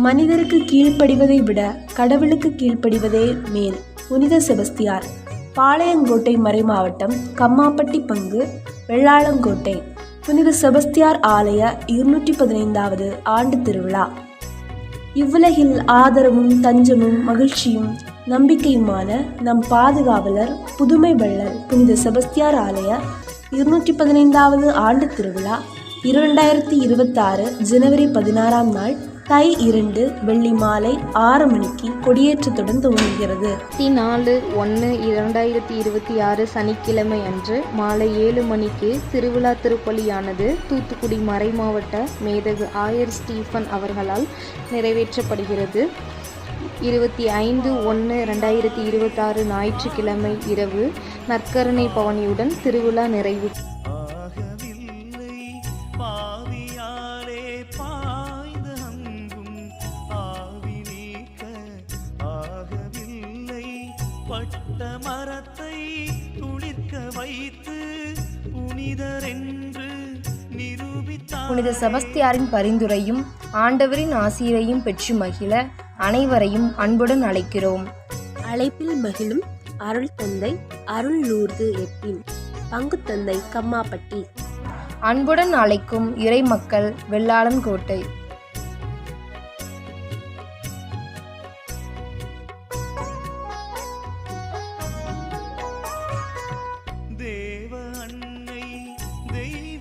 மனிதருக்கு கீழ்ப்படிவதை விட கடவுளுக்கு கீழ்ப்படிவதே மேல். புனித செபஸ்தியார். பாளையங்கோட்டை மறைமாவட்டம், கம்மாப்பட்டி பங்கு, வெள்ளாளங்கோட்டை. புனித செபஸ்தியார் ஆலய 215வது ஆண்டு திருவிழா. இவ்வுலகில் ஆதரவும் தஞ்சமும் மகிழ்ச்சியும் நம்பிக்கையுமான நம் பாதுகாவலர் புதுமை வள்ளல் புனித செபஸ்தியார் ஆலய 215வது ஆண்டு திருவிழா 2026 ஜனவரி 16ஆம் நாள் தை 2 வெள்ளி மாலை 6 மணிக்கு கொடியேற்றத்துடன் துவங்குகிறது. 4/1/2026 சனிக்கிழமை அன்று மாலை 7 மணிக்கு திருவிழா திருப்பலியானது தூத்துக்குடி மறைமாவட்ட மேதகு ஆயர் ஸ்டீஃபன் அவர்களால் நிறைவேற்றப்படுகிறது. 25/1/2026 ஞாயிற்றுக்கிழமை இரவு நற்கருணை பவனியுடன் திருவிழா நிறைவு. பட்ட மரத்தை துளிர்க்க வைத்து புனிதரென்று நிரூபித்தார். புனித செபஸ்தியாரின் பரிந்துரையும் ஆண்டவரின் ஆசீரையும் பெற்று மகிழ அனைவரையும் அன்புடன் அழைக்கிறோம். அழைப்பில் மகிழும் அருள் தந்தை அருள் லூர்து எப்பின், பங்கு தந்தை கம்மாப்பட்டி. அன்புடன் அழைக்கும் இறை மக்கள் வெள்ளாளங்கோட்டை.